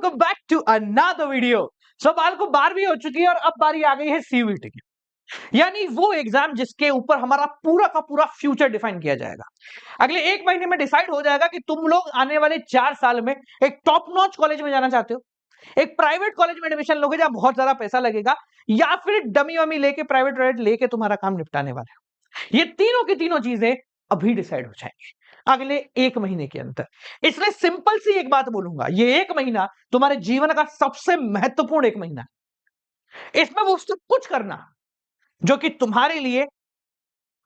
Welcome back to another video. सवाल को 12वीं हो चुकी है और अब बारी आ गई है सीयूईटी की, यानी वो एग्जाम जिसके ऊपर हमारा पूरा का पूरा फ्यूचर डिफाइन किया जाएगा। अगले 1 महीने में डिसाइड हो जाएगा कि तुम लोग आने वाले 4 साल में एक टॉप नॉच कॉलेज में जाना चाहते हो, एक प्राइवेट कॉलेज में एडमिशन लोगे जहां बहुत ज्यादा पैसा लगेगा, या फिर डमी वमी लेके प्राइवेट लेके तुम्हारा काम निपटाने वाले हो। ये तीनों की तीनों चीजें अभी डिसाइड हो जाएंगी अगले 1 महीने के अंदर। इसलिए सिंपल सी एक बात बोलूंगा, ये 1 महीना तुम्हारे जीवन का सबसे महत्वपूर्ण 1 महीना है। इसमें वो सब कुछ करना जो कि तुम्हारे लिए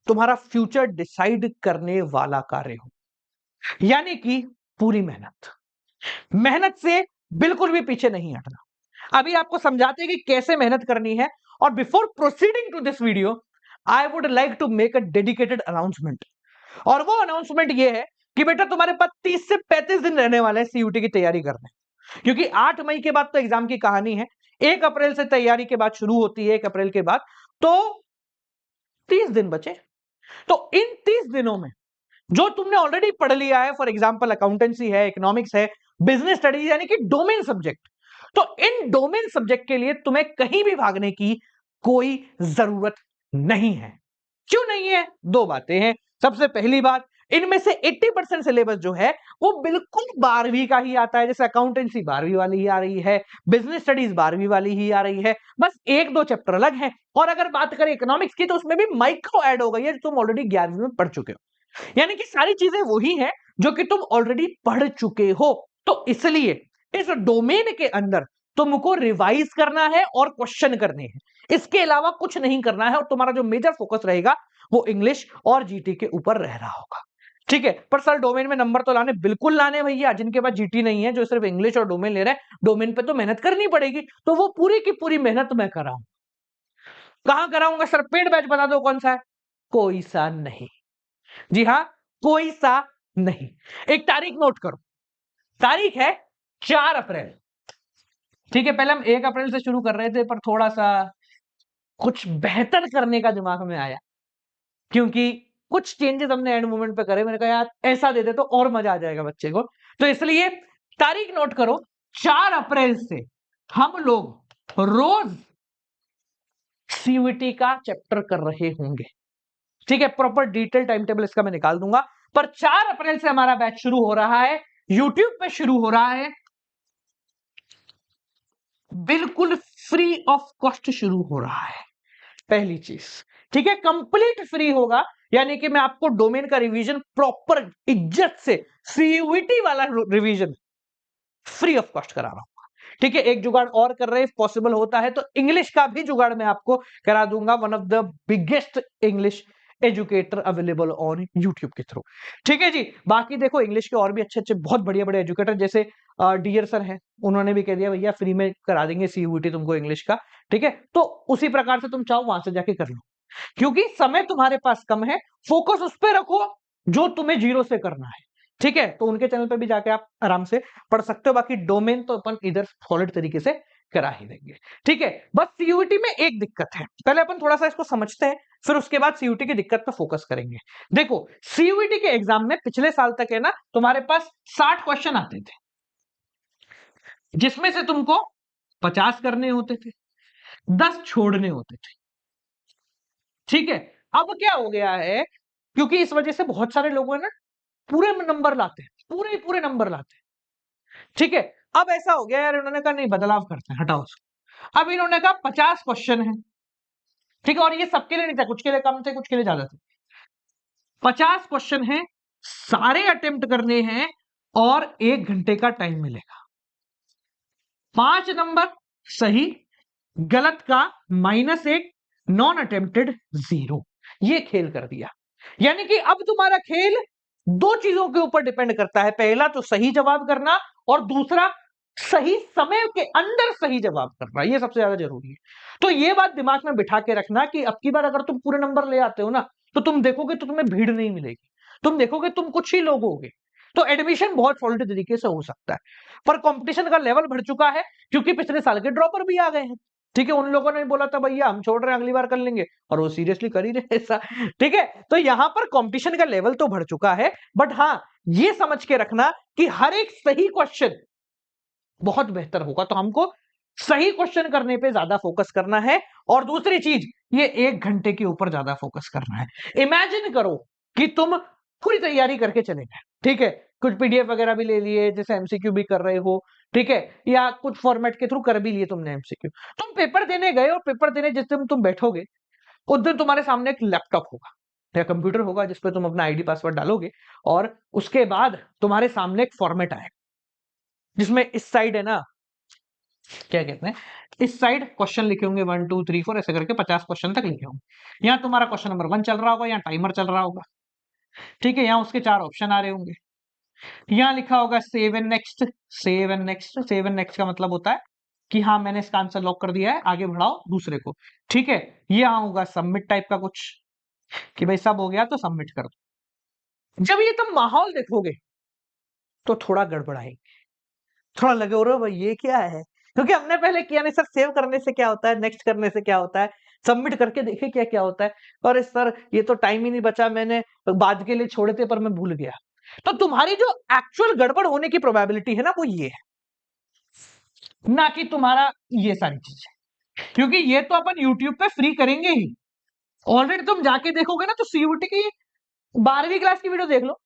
तुम्हारा फ्यूचर डिसाइड करने वाला कार्य हो, यानी कि पूरी मेहनत। मेहनत से बिल्कुल भी पीछे नहीं हटना। अभी आपको समझाते हैं कि कैसे मेहनत करनी है। और before proceeding to this video, I would like to make a dedicated announcement. और वो अनाउंसमेंट ये है कि बेटा तुम्हारे पास 30 से 35 दिन रहने वाले हैं सीयूटी की तैयारी करने, क्योंकि 8 मई के बाद तो एग्जाम की कहानी है। 1 अप्रैल से तैयारी के बाद शुरू होती है, 1 अप्रैल के बाद, तो 30 दिन बचे। तो इन 30 दिनों में जो तुमने ऑलरेडी पढ़ लिया है, फॉर एग्जाम्पल अकाउंटेंसी है, इकोनॉमिक्स है, बिजनेस स्टडीज यानी कि डोमेन सब्जेक्ट, तो इन डोमेन सब्जेक्ट के लिए तुम्हें कहीं भी भागने की कोई जरूरत नहीं है। क्यों नहीं है? 2 बातें हैं। सबसे पहली बात, इनमें से 80% सिलेबस जो है वो बिल्कुल 12वीं का ही आता है। जैसे अकाउंटेंसी 12वीं वाली ही आ रही है, बिजनेस स्टडीज 12वीं वाली ही आ रही है, बस 1-2 चैप्टर अलग हैं। और अगर बात करें इकोनॉमिक्स की, तो उसमें भी माइक्रो ऐड हो गई है, जो तुम ऑलरेडी 11वीं में पढ़ चुके हो। यानी कि सारी चीजें वही हैं जो कि तुम ऑलरेडी पढ़ चुके हो। तो इसलिए इस डोमेन के अंदर तुमको रिवाइज करना है और क्वेश्चन करने हैं, इसके अलावा कुछ नहीं करना है। और तुम्हारा जो मेजर फोकस रहेगा वो इंग्लिश और जीटी के ऊपर रह रहा होगा, ठीक है। पर सर डोमेन में नंबर तो लाने, बिल्कुल लाने भैया। जिनके पास जीटी नहीं है, जो सिर्फ इंग्लिश और डोमेन ले रहे हैं, डोमेन पे तो मेहनत करनी पड़ेगी। तो वो पूरी की पूरी मेहनत मैं कराऊं। कहां कराऊंगा सर? पेड बैच बता दो कौन सा है? कोई सा नहीं। जी हाँ, कोई सा नहीं। एक तारीख नोट करो, तारीख है 4 अप्रैल, ठीक है। पहले हम 1 अप्रैल से शुरू कर रहे थे, पर थोड़ा सा कुछ बेहतर करने का दिमाग में आया, क्योंकि कुछ चेंजेस हमने एंड मोमेंट पे करे। मैंने कहा यार ऐसा दे दे तो और मजा आ जाएगा बच्चे को, तो इसलिए तारीख नोट करो, 4 अप्रैल से हम लोग रोज सीयूईटी का चैप्टर कर रहे होंगे, ठीक है। प्रॉपर डिटेल टाइम टेबल इसका मैं निकाल दूंगा। पर 4 अप्रैल से हमारा बैच शुरू हो रहा है, यूट्यूब पे शुरू हो रहा है, बिल्कुल फ्री ऑफ कॉस्ट शुरू हो रहा है। पहली चीज, ठीक है, कंप्लीट फ्री होगा। यानी कि मैं आपको डोमेन का रिवीजन प्रॉपर इज्जत से, सीयूईटी वाला रिवीजन फ्री ऑफ कॉस्ट करा रहा हूं, ठीक है। एक जुगाड़ और कर रहे हैं, पॉसिबल होता है तो इंग्लिश का भी जुगाड़ मैं आपको करा दूंगा। One of the biggest English educator available on YouTube के थ्रू, ठीक है जी। बाकी देखो, इंग्लिश के और भी अच्छे अच्छे बहुत बढ़िया बढ़िया एजुकेटर, जैसे डियर सर हैं, उन्होंने भी कह दिया भैया फ्री में करा देंगे सीयूईटी तुमको इंग्लिश का, ठीक है। तो उसी प्रकार से तुम चाहो वहां से जाके कर लो, क्योंकि समय तुम्हारे पास कम है। फोकस उस पर रखो जो तुम्हें जीरो से करना है, ठीक है। तो उनके चैनल पे भी जाके आप आराम से पढ़ सकते हो। बाकी डोमेन तो अपन इधर सॉलिड तरीके से करा ही देंगे, ठीक है। बस सीयूईटी में एक दिक्कत है, पहले अपन थोड़ा सा इसको समझते हैं, फिर उसके बाद सीयूईटी की दिक्कत पे फोकस करेंगे। देखो, सीयूईटी के एग्जाम में पिछले साल तक है ना, तुम्हारे पास 60 क्वेश्चन आते थे, जिसमें से तुमको 50 करने होते थे, 10 छोड़ने होते थे, ठीक है। अब क्या हो गया है, क्योंकि इस वजह से बहुत सारे लोग हैं ना पूरे नंबर लाते हैं, पूरे पूरे नंबर लाते हैं, ठीक है। अब ऐसा हो गया यार, इन्होंने कहा नहीं, बदलाव करते हैं, हटाओ उसको। अब इन्होंने कहा 50 क्वेश्चन है, ठीक है। और ये सबके लिए नहीं था, कुछ के लिए कम थे, कुछ के लिए ज्यादा थे। 50 क्वेश्चन है, सारे अटेम्प्ट करने हैं और 1 घंटे का टाइम मिलेगा। 5 नंबर सही, गलत का -1, नॉन अटेम्प्टेड 0। ये खेल कर दिया। यानी कि अब तुम्हारा खेल 2 चीजों के ऊपर डिपेंड करता है, पहला तो सही जवाब करना, और दूसरा सही समय के अंदर सही जवाब करना। ये सबसे ज्यादा जरूरी है। तो ये बात दिमाग में बिठा के रखना कि अब की बार अगर तुम पूरे नंबर ले आते हो ना, तो तुम देखोगे तो तुम्हें भीड़ नहीं मिलेगी, तुम देखोगे तुम कुछ ही लोग होगे, तो एडमिशन बहुत सॉलिड तरीके से हो सकता है। पर कंपटीशन का लेवल बढ़ चुका है, क्योंकि पिछले साल के ड्रॉपर भी आ गए हैं, ठीक है। उन लोगों ने बोला था भैया हम छोड़ रहे हैं, अगली बार कर लेंगे, और वो सीरियसली कर ही रहे ऐसा, ठीक है। तो यहां पर कंपटीशन का लेवल तो बढ़ चुका है, बट हाँ, ये समझ के रखना कि हर एक सही क्वेश्चन बहुत बेहतर होगा। तो हमको सही क्वेश्चन करने पे ज्यादा फोकस करना है, और दूसरी चीज ये 1 घंटे के ऊपर ज्यादा फोकस करना है। इमेजिन करो कि तुम पूरी तैयारी करके चले गए, ठीक है, कुछ पीडीएफ वगैरह भी ले लिए, जैसे एमसीक्यू भी कर रहे हो, ठीक है, या कुछ फॉर्मेट के थ्रू कर भी लिए तुमने एमसीक्यू, तुम पेपर देने गए, और पेपर देने जिस दिन तुम बैठोगे उस दिन तुम्हारे सामने एक लैपटॉप होगा या कंप्यूटर होगा जिसपे तुम अपना आईडी पासवर्ड डालोगे, और उसके बाद तुम्हारे सामने एक फॉर्मेट आएगा जिसमें इस साइड है ना, क्या कहते हैं, इस साइड क्वेश्चन लिखे होंगे 1 2 3 4 ऐसे करके 50 क्वेश्चन तक लिखे होंगे। यहाँ तुम्हारा क्वेश्चन नंबर 1 चल रहा होगा, यहाँ टाइमर चल रहा होगा, ठीक है, यहाँ उसके 4 ऑप्शन आ रहे होंगे, यहाँ लिखा होगा save and next. Save and next, save and next का मतलब होता है कि हाँ मैंने इसका आंसर लॉक कर दिया है, आगे बढ़ाओ दूसरे को, ठीक है। ये होगा सबमिट टाइप का कुछ, कि भाई सब हो गया तो सबमिट कर दो। जब ये तुम माहौल देखोगे तो थोड़ा गड़बड़ाएगी, थोड़ा लगे और भाई ये क्या है, क्योंकि हमने पहले किया नहीं सर, सेव करने से क्या होता है, नेक्स्ट करने से क्या होता है, सबमिट करके देखे क्या क्या होता है, और सर ये तो टाइम ही नहीं बचा, मैंने बाद के लिए छोड़े थे पर मैं भूल गया। तो तुम्हारी जो एक्चुअल गड़बड़ होने की प्रोबेबिलिटी है ना, वो ये है, ना कि तुम्हारा ये सारी चीजें, क्योंकि ये तो अपन यूट्यूब पे फ्री करेंगे ही। ऑलरेडी तुम जाके देखोगे ना तो सीयूटी की 12वीं क्लास की वीडियो देख लो,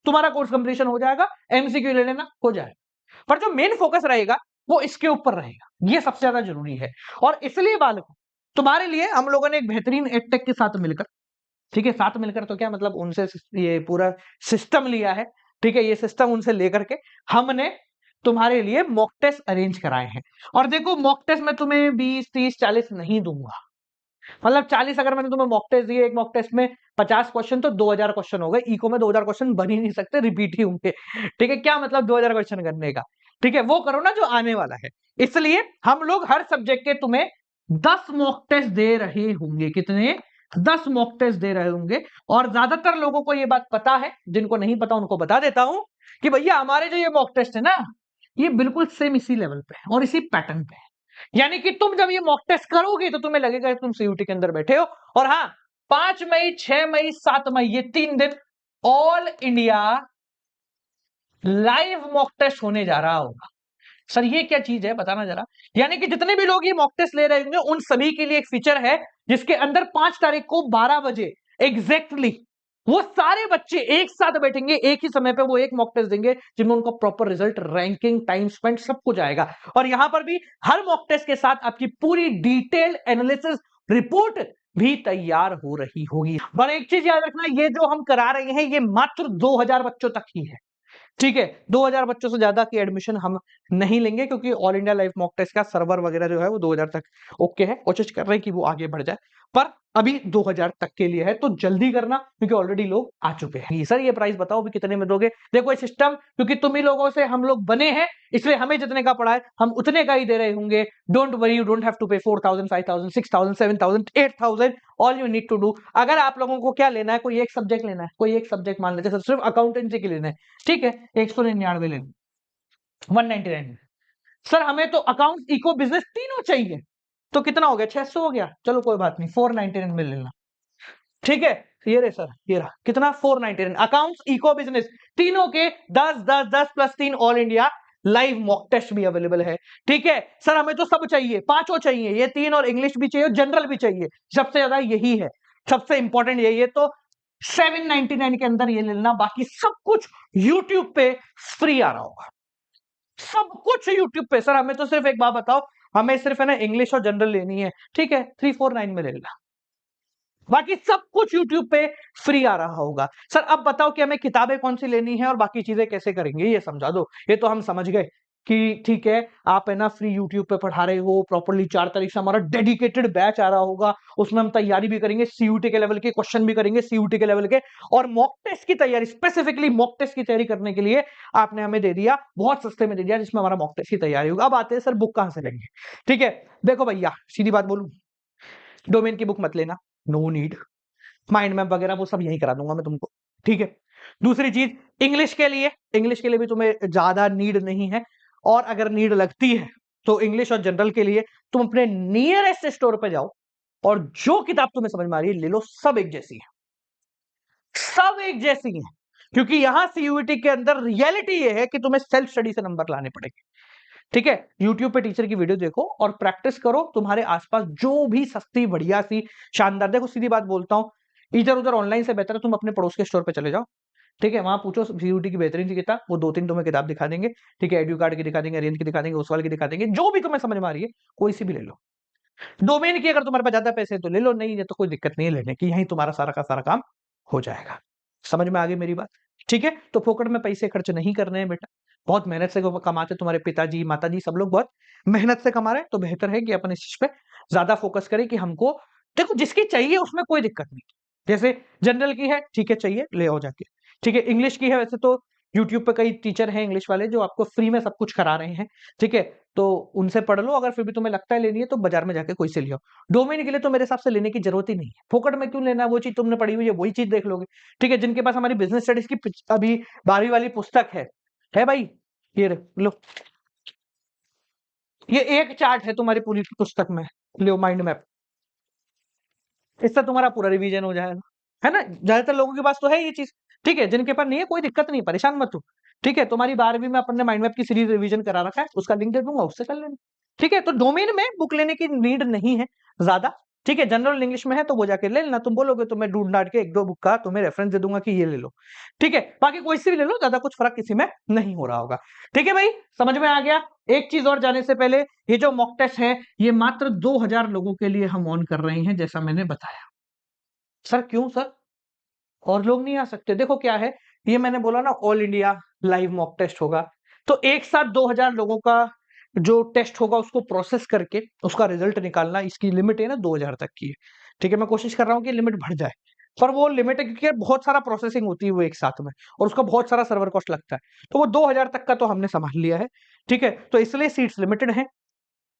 तुम्हारा कोर्स कंप्लीशन हो जाएगा, एमसीक्यू ले लेना, हो जाएगा। पर जो मेन फोकस रहेगा वो इसके ऊपर रहेगा, ये सबसे ज्यादा जरूरी है। और इसलिए बालकों, तुम्हारे लिए हम लोगों ने एक बेहतरीन एडटेक के साथ मिलकर, ठीक है, साथ मिलकर तो क्या मतलब, उनसे ये पूरा सिस्टम लिया है, ठीक है, ये सिस्टम उनसे लेकर के हमने तुम्हारे लिए मॉक टेस्ट अरेंज कराए हैं। और देखो मॉक टेस्ट में तुम्हें 20 30 40 नहीं दूंगा, मतलब 40 अगर मैंने तुम्हें मॉक टेस्ट दिए, एक मॉक टेस्ट में 50 क्वेश्चन तो 2000 क्वेश्चन हो गए, इको में 2000 क्वेश्चन बन ही नहीं सकते, रिपीट ही होंगे, ठीक है, क्या मतलब 2000 क्वेश्चन करने का, ठीक है, वो करो ना जो आने वाला है। इसलिए हम लोग हर सब्जेक्ट के तुम्हें 10 मॉक टेस्ट दे रहे होंगे, कितने, 10 मॉक टेस्ट दे रहे होंगे। और ज्यादातर लोगों को ये बात पता है, जिनको नहीं पता उनको बता देता हूं कि भैया हमारे जो ये मॉक टेस्ट है ना, ये बिल्कुल सेम इसी लेवल पे है और इसी पैटर्न पे है। यानी कि तुम जब ये मॉक टेस्ट करोगे तो तुम्हें लगेगा कि तुम सीयूटी के अंदर बैठे हो। और हाँ, 5 मई 6 मई 7 मई ये 3 दिन all India live mock test होने जा रहा होगा। सर ये क्या चीज है बताना जरा। यानी कि जितने भी लोग ये मॉक टेस्ट ले रहे होंगे उन सभी के लिए एक फीचर है जिसके अंदर 5 तारीख को 12 बजे एग्जैक्टली वो सारे बच्चे एक साथ बैठेंगे, एक ही समय पे वो एक मॉक टेस्ट देंगे जिनमें उनका proper result, ranking, time spend सब कुछ आएगा। और यहां पर भी हर मॉक टेस्ट के साथ आपकी पूरी डिटेल एनालिसिस रिपोर्ट भी तैयार हो रही होगी। पर एक चीज याद रखना, ये जो हम करा रहे हैं ये मात्र 2000 बच्चों तक ही है, ठीक है, 2000 बच्चों से ज्यादा की एडमिशन हम नहीं लेंगे, क्योंकि all India live mock test का सर्वर वगैरह जो है वो 2000 तक ओके है, कोशिश कर रहे हैं कि वो आगे बढ़ जाए, पर अभी 2000 तक के लिए है, तो जल्दी करना क्योंकि ऑलरेडी लोग आ चुके हैं। सर ये प्राइस बताओ भी कितने में दोगे। देखो ये सिस्टम क्योंकि तुम ही लोगों से हम लोग बने हैं, इसलिए हमें जितने का पड़ा है हम उतने का ही दे रहे होंगे। Don't worry, you don't have to pay 4000 5000 6000 7000 8000, all you need to do, अगर आप लोगों को क्या लेना है, कोई एक सब्जेक्ट लेना है, कोई एक सब्जेक्ट मान लेते सिर्फ अकाउंटेंसी के लेना है, ठीक है, 199 लेना, 199। सर हमें तो अकाउंट, इको, बिजनेस तीनों चाहिए, तो कितना हो गया, 600 हो गया, चलो कोई बात नहीं 499 में लेना, ठीक है। ये रहे सर, ये रहा कितना, 499। अकाउंट्स, इको, बिजनेस तीनों के 10 10 10 plus 3 all India live mock test भी अवेलेबल है, ठीक है। सर हमें तो सब चाहिए, पांचों चाहिए, ये 3 और इंग्लिश भी चाहिए, जनरल भी चाहिए, सबसे ज्यादा यही है, सबसे इंपॉर्टेंट यही है। तो 799 के अंदर ये ले लेना, बाकी सब कुछ यूट्यूब पे फ्री आ रहा होगा, सब कुछ यूट्यूब पे। सर हमें तो सिर्फ एक बात बताओ, हमें सिर्फ है ना इंग्लिश और जनरल लेनी है, ठीक है, 349 में ले लेना, बाकी सब कुछ यूट्यूब पे फ्री आ रहा होगा। सर अब बताओ कि हमें किताबें कौन सी लेनी है और बाकी चीजें कैसे करेंगे, ये समझा दो। ये तो हम समझ गए कि ठीक है, आप है ना फ्री यूट्यूब पे पढ़ा रहे हो प्रॉपरली, 4 तारीख से हमारा डेडिकेटेड बैच आ रहा होगा, उसमें हम तैयारी भी करेंगे, सीयूटी के लेवल के क्वेश्चन भी करेंगे, सीयूटी के लेवल के, और मॉक टेस्ट की तैयारी, स्पेसिफिकली मॉक टेस्ट की तैयारी करने के लिए आपने हमें दे दिया, बहुत सस्ते में दे दिया, जिसमें हमारा मॉक टेस्ट की तैयारी होगा। अब आते हैं सर बुक कहां से लेंगे, ठीक है। देखो भैया सीधी बात बोलूं, डोमेन की बुक मत लेना, नो नीड, माइंड मैप वगैरह वो सब यही करा दूंगा मैं तुमको, ठीक है। दूसरी चीज, इंग्लिश के लिए भी तुम्हें ज्यादा नीड नहीं है, और अगर नीड लगती है तो इंग्लिश और जनरल के लिए तुम अपने नियरेस्ट स्टोर पे जाओ और जो किताब तुम्हें समझ में आ रही है ले लो, सब एक जैसी है, सब एक जैसी है, क्योंकि यहां सीयूईटी के अंदर रियलिटी ये है कि तुम्हें सेल्फ स्टडी से नंबर लाने पड़ेंगे। ठीक है, यूट्यूब पे टीचर की वीडियो देखो और प्रैक्टिस करो। तुम्हारे आसपास जो भी सस्ती बढ़िया सी शानदार, देखो सीधी बात बोलता हूँ, इधर उधर ऑनलाइन से बेहतर है तुम अपने पड़ोस के स्टोर पे चले जाओ। ठीक है, वहां पूछो सीयूटी की बेहतरीन सी किताब, वो 2-3 तुम्हें किताब दिखा देंगे। ठीक है, एड्यू कार्ड की दिखा देंगे, रेंज की दिखा देंगे, ओसवाल की दिखा देंगे, जो भी तुम्हें समझ में आ रही है कोई सी भी ले लो। डोमेन की अगर तुम्हारे पास ज्यादा पैसे हैं तो ले लो, नहीं है तो कोई दिक्कत नहीं है लेने की, यही तुम्हारा सारा का सारा काम हो जाएगा। समझ में आ गई मेरी बात? ठीक है, तो फोकट में पैसे खर्च नहीं करने हैं बेटा, बहुत मेहनत से कमाते, तुम्हारे पिताजी माताजी सब लोग बहुत मेहनत से कमा रहे हैं, तो बेहतर है कि अपन इस चीज पे ज्यादा फोकस करें कि हमको, देखो जिसकी चाहिए उसमें कोई दिक्कत नहीं। जैसे जनरल की है, ठीक है चाहिए ले आओ जाके। ठीक है, इंग्लिश की है, वैसे तो यूट्यूब पे कई टीचर हैं इंग्लिश वाले जो आपको फ्री में सब कुछ करा रहे हैं। ठीक है, तो उनसे पढ़ लो, अगर फिर भी तुम्हें लगता है लेनी है तो बाजार में जाके कोई से लियो। डोमेन के लिए तो मेरे हिसाब से लेने की जरूरत ही नहीं है, फोकट में क्यों लेना है, वो चीज तुमने पढ़ी हुई है वही चीज देख लोगे। ठीक है, जिनके पास हमारी बिजनेस स्टडीज की अभी 12वीं वाली पुस्तक है भाई, लो, ये एक चार्ट है तुम्हारी पूरी पुस्तक में, लो माइंड मैप, इससे तुम्हारा पूरा रिवीजन हो जाएगा, है ना। ज्यादातर लोगों के पास तो है ये चीज। ठीक है, जिनके पास नहीं है कोई दिक्कत नहीं, परेशान मत हो। ठीक है, तुम्हारी 12वीं में अपन ने माइंड मैप की सीरीज रिवीजन करा रखा है, उसका लिंक दे दूंगा, उससे कर लेना। ठीक है, तो डोमेन में बुक लेने की नीड नहीं है ज्यादा। ठीक है, जनरल इंग्लिश में है तो वो जाके ले लेना, तुम बोलोगे तो मैं ढूंढ डांट के 1-2 बुक का तुम्हें रेफरेंस दे दूंगा कि ये ले लो। ठीक है, बाकी कोई सी भी ले लो, ज्यादा कुछ फर्क किसी में नहीं हो रहा होगा। ठीक है भाई, समझ में आ गया। एक चीज और जाने से पहले, ये जो मॉक टेस्ट है ये मात्र 2000 लोगों के लिए हम ऑन कर रहे हैं, जैसा मैंने बताया। सर क्यों सर, और लोग नहीं आ सकते? देखो क्या है, ये मैंने बोला ना all India live mock test होगा, तो एक साथ 2000 लोगों का जो टेस्ट होगा उसको प्रोसेस करके उसका रिजल्ट निकालना, इसकी लिमिट है ना 2000 तक की है। ठीक है, मैं कोशिश कर रहा हूँ कि लिमिट बढ़ जाए, पर वो लिमिट है क्योंकि बहुत सारा प्रोसेसिंग होती है वो एक साथ में, और उसका बहुत सारा सर्वर कॉस्ट लगता है, तो वो 2000 तक का तो हमने संभाल लिया है। ठीक है, तो इसलिए सीट्स लिमिटेड है,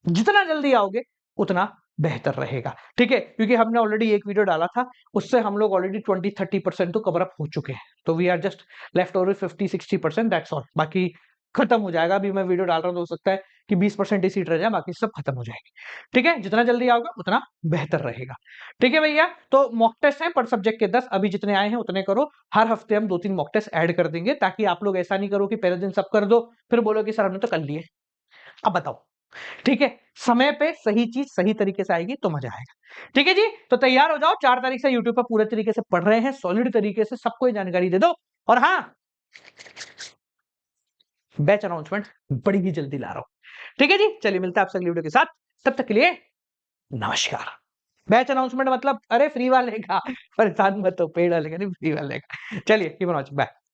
जितना जल्दी आओगे उतना बेहतर रहेगा। ठीक है, क्योंकि हमने ऑलरेडी एक वीडियो डाला था, उससे हम लोग ऑलरेडी 20-30% तो कवर अप हो चुके हैं, तो we are just left over 50-60%, that's all. बाकी खत्म हो जाएगा, अभी मैं वीडियो डाल रहा हूँ तो हो सकता है कि 20% ही सीट रह जाए, बाकी सब खत्म हो जाएगी। ठीक है, जितना जल्दी आओगे उतना बेहतर रहेगा। ठीक है भैया, तो मॉक टेस्ट है पर सब्जेक्ट के 10, अभी जितने आए हैं उतने करो। हर हफ्ते हम 2-3 मॉक टेस्ट ऐड कर देंगे, ताकि आप लोग ऐसा नहीं करो कि पहले दिन सब कर दो फिर बोलो कि सर हमने तो कर लिए। अब बताओ, ठीक है, समय पे सही चीज सही तरीके से आएगी तो मजा आएगा। ठीक है जी, तो तैयार हो जाओ, 4 तारीख से यूट्यूब पर पूरे तरीके से पढ़ रहे हैं, सॉलिड तरीके से सबको ये जानकारी दे दो। और हाँ, बैच अनाउंसमेंट बड़ी ही जल्दी ला रहा हूं। ठीक है जी, चलिए मिलते हैं आपसे अगली वीडियो के साथ, तब तक के लिए नमस्कार। बैच अनाउंसमेंट मतलब अरे फ्री वाले का, परेशान मत हो, पेड़ वाले का नहीं, फ्री वाले का। चलिए, बाय।